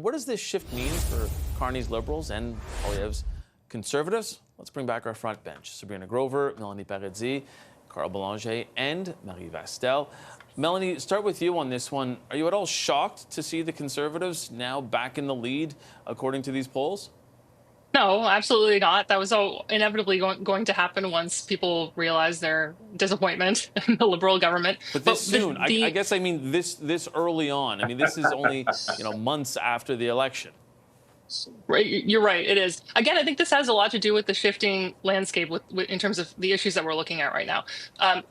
what does this shift mean for Carney's Liberals and Poilievre's Conservatives? Let's bring back our front bench. Sabrina Grover, Melanie Paradis, Carl Boulanger, and Marie Vastel. Melanie, start with you on this one. Are you at all shocked to see the Conservatives now back in the lead, according to these polls? No, absolutely not. That was all inevitably going to happen once people realize their disappointment in the Liberal government. But this soon, I guess I mean this early on. I mean, this is only months after the election. Right, you're right. It is. Again, I think this has a lot to do with the shifting landscape in terms of the issues that we're looking at right now.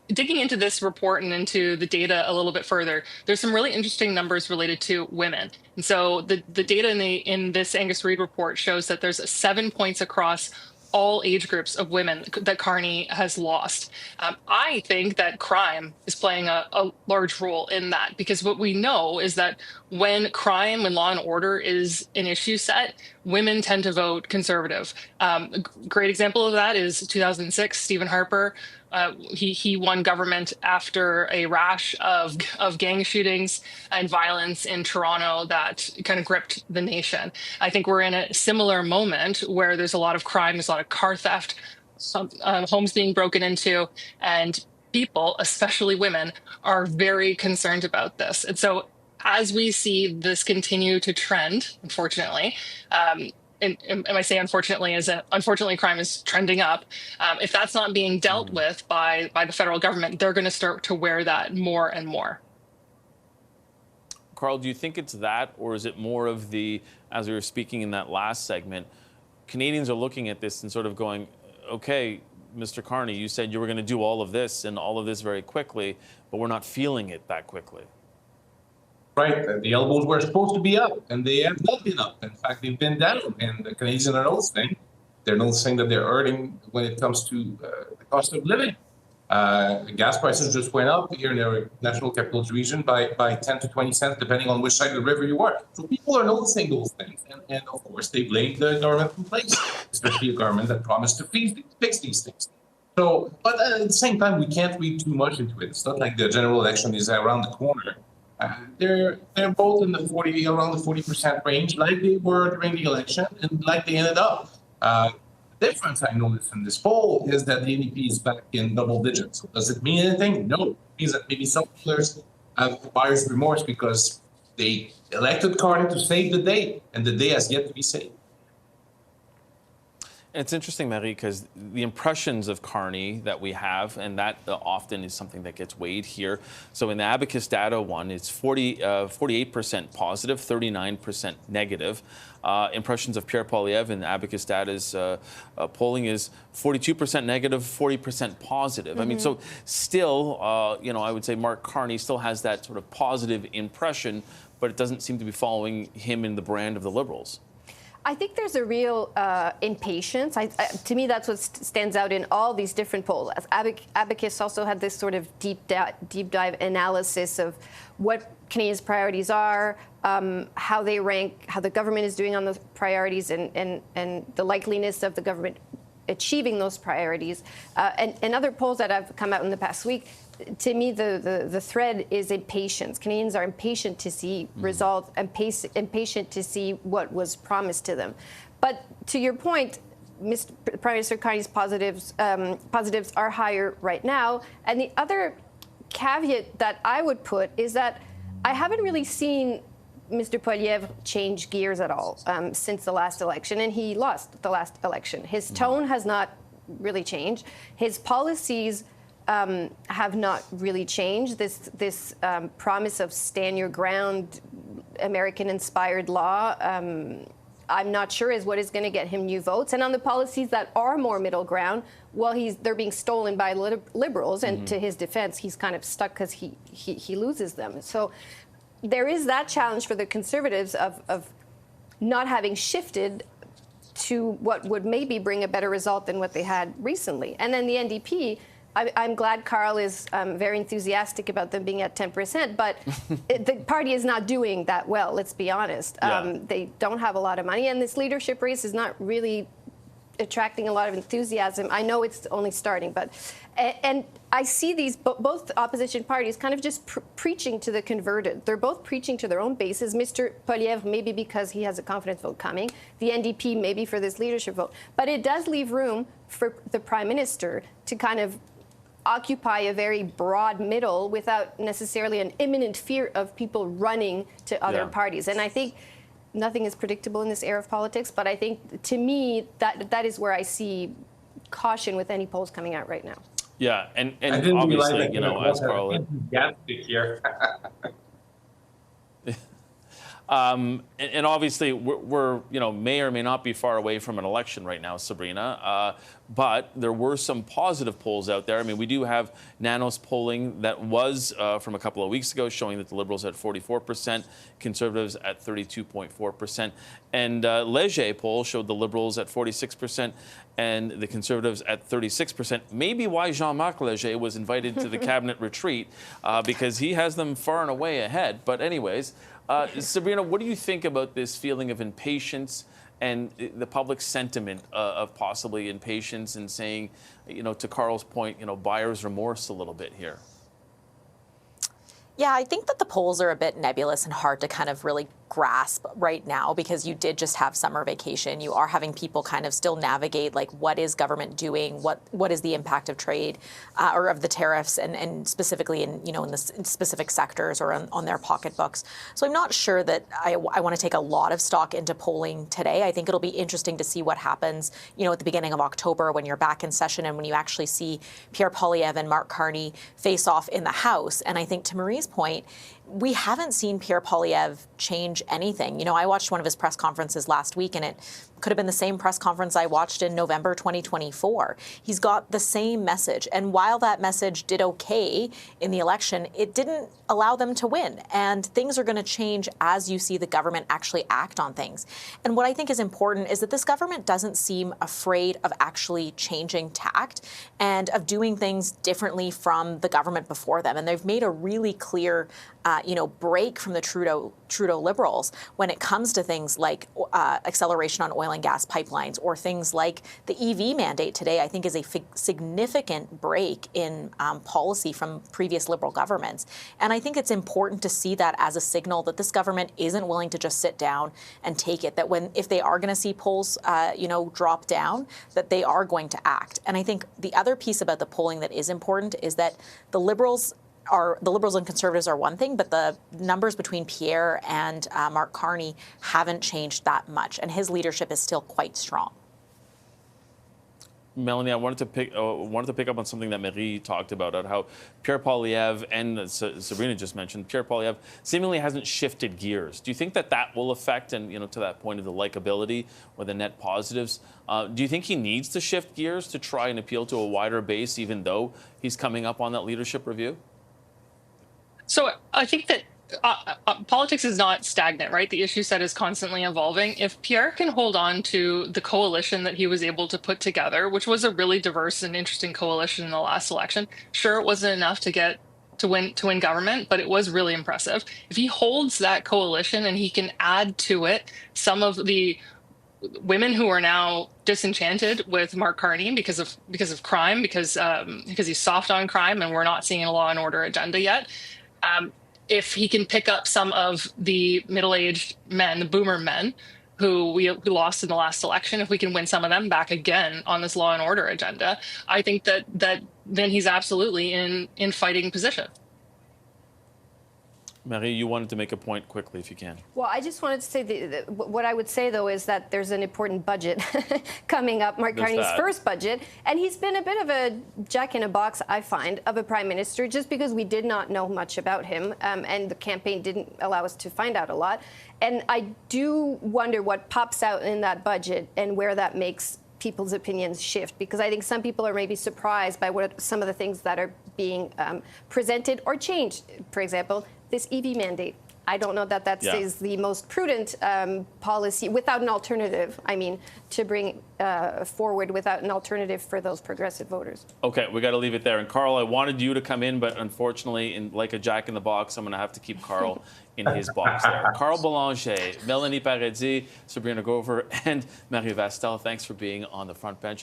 Digging into this report and into the data a little bit further, there's some really interesting numbers related to women. And so the data in this Angus Reid report shows that there's 7 points across all age groups of women that Carney has lost. I think that crime is playing a large role in that, because what we know is that when law and order is an issue set, women tend to vote conservative. A great example of that is 2006, Stephen Harper. He won government after a rash of gang shootings and violence in Toronto that kind of gripped the nation. I think we're in a similar moment where there's a lot of crime, there's a lot of car theft, homes being broken into, and people, especially women, are very concerned about this. And so as we see this continue to trend, unfortunately, and I say unfortunately, unfortunately crime is trending up. If that's not being dealt with by the federal government, they're going to start to wear that more and more. Carl, do you think it's that, or is it more of the, as we were speaking in that last segment, Canadians are looking at this and sort of going, okay, Mr. Carney, you said you were going to do all of this and all of this very quickly, but we're not feeling it that quickly. Right, the elbows were supposed to be up, and they have not been up. In fact, they've been down, and the Canadians are noticing. They're noticing that they're hurting when it comes to the cost of living. Gas prices just went up here in the National Capital Region by 10 to 20 cents, depending on which side of the river you are. So people are noticing those things, and of course, they blame the government in place, especially a government that promised to fix these things. So, but at the same time, we can't read too much into it. It's not like the general election is around the corner. They're both in the around the 40% range, like they were during the election, and like they ended up. The difference I noticed in this poll is that the NDP is back in double digits. Does it mean anything? No. It means that maybe some players have buyer's remorse because they elected Carney to save the day, and the day has yet to be saved. It's interesting, Marie, because the impressions of Carney that we have, and that often is something that gets weighed here. So in the Abacus data one, it's 48% positive, 39% negative. Impressions of Pierre Poilievre in the Abacus data's polling is 42% negative, 40% positive. I mean, so still, I would say Mark Carney still has that sort of positive impression, but it doesn't seem to be following him in the brand of the Liberals. I think there's a real impatience. To me, that's what stands out in all these different polls. Abacus also had this sort of deep dive analysis of what Canadians' priorities are, how they rank, how the government is doing on those priorities, and the likeliness of the government achieving those priorities. And other polls that have come out in the past week, to me, the thread is impatience. Canadians are impatient to see results, impatient to see what was promised to them. But to your point, Prime Minister Carney's positives are higher right now. And the other caveat that I would put is that I haven't really seen Mr. Poilievre change gears at all since the last election, and he lost the last election. His tone has not really changed. His policies have not really changed. This promise of stand your ground, American-inspired law, I'm not sure is what is going to get him new votes. And on the policies that are more middle ground, well, they're being stolen by Liberals, and to his defense, he's kind of stuck because he loses them. So there is that challenge for the Conservatives of not having shifted to what would maybe bring a better result than what they had recently. And then the NDP, I'm glad Carl is very enthusiastic about them being at 10%, but the party is not doing that well, let's be honest. They don't have a lot of money, and this leadership race is not really attracting a lot of enthusiasm. I know it's only starting, but and I see these both opposition parties kind of just preaching to the converted. They're both preaching to their own bases. Mr. Poilievre, maybe because he has a confidence vote coming. The NDP, maybe for this leadership vote. But it does leave room for the Prime Minister to kind of occupy a very broad middle without necessarily an imminent fear of people running to other parties. And I think nothing is predictable in this era of politics, but I think, to me, that is where I see caution with any polls coming out right now. Yeah, and I didn't realize obviously, that you know, as Carl... enthusiastic here. And obviously, we're, you know, may or may not be far away from an election right now, Sabrina. But there were some positive polls out there. I mean, we do have Nanos polling that was from a couple of weeks ago, showing that the Liberals at 44%, Conservatives at 32.4%. And Leger poll showed the Liberals at 46% and the Conservatives at 36%. Maybe why Jean-Marc Leger was invited to the cabinet retreat, because he has them far and away ahead. But anyways, Sabrina, what do you think about this feeling of impatience and the public sentiment of possibly impatience and saying, you know, to Carl's point, you know, buyer's remorse a little bit here? Yeah, I think that the polls are a bit nebulous and hard to kind of really grasp right now, because you did just have summer vacation. You are having people kind of still navigate, like, what is government doing? What is the impact of trade or of the tariffs, and specifically in, you know, in the specific sectors or on their pocketbooks. So I'm not sure that I want to take a lot of stock into polling today. I think it'll be interesting to see what happens, you know, at the beginning of October when you're back in session and when you actually see Pierre Poilievre and Marc Carney face off in the House. And I think, to Marie's point, we haven't seen Pierre Poilievre change anything. You know, I watched one of his press conferences last week, and it could have been the same press conference I watched in November 2024. He's got the same message. And while that message did okay in the election, it didn't allow them to win. And things are going to change as you see the government actually act on things. And what I think is important is that this government doesn't seem afraid of actually changing tact and of doing things differently from the government before them. And they've made a really clear break from the Trudeau Liberals when it comes to things like acceleration on oil and gas pipelines, or things like the EV mandate today. I think is a significant break in policy from previous Liberal governments. And I think it's important to see that as a signal that this government isn't willing to just sit down and take it, that if they are going to see polls, drop down, that they are going to act. And I think the other piece about the polling that is important is that the Liberals and Conservatives are one thing, but the numbers between Pierre and Marc Carney haven't changed that much, and his leadership is still quite strong. Melanie, I wanted to pick up on something that Marie talked about how Pierre Poilievre and Sabrina just mentioned, Pierre Poilievre seemingly hasn't shifted gears. Do you think that will affect, and to that point of the likability or the net positives, do you think he needs to shift gears to try and appeal to a wider base, even though he's coming up on that leadership review? So I think that politics is not stagnant, right? The issue set is constantly evolving. If Pierre can hold on to the coalition that he was able to put together, which was a really diverse and interesting coalition in the last election, sure, it wasn't enough to win government, but it was really impressive. If he holds that coalition and he can add to it some of the women who are now disenchanted with Marc Carney because of crime, because he's soft on crime, and we're not seeing a law and order agenda yet. If he can pick up some of the middle-aged men, the boomer men, who we lost in the last election, if we can win some of them back again on this law and order agenda, I think that then he's absolutely in fighting position. Marie, you wanted to make a point quickly, if you can. Well, I just wanted to say what I would say, though, is that there's an important budget coming up, Marc Carney's first budget, and he's been a bit of a jack-in-a-box, I find, of a prime minister, just because we did not know much about him, and the campaign didn't allow us to find out a lot. And I do wonder what pops out in that budget and where that makes people's opinions shift, because I think some people are maybe surprised by what some of the things that are being presented or changed. For example, this EV mandate. I don't know that that is the most prudent policy without an alternative. I mean, to bring forward without an alternative for those progressive voters. Okay, we got to leave it there. And Carl, I wanted you to come in, but unfortunately, like a jack in the box, I'm going to have to keep Carl in his box there. Carl Boulanger, Mélanie Paradis, Sabrina Grover, and Marie Vastel, thanks for being on the front bench.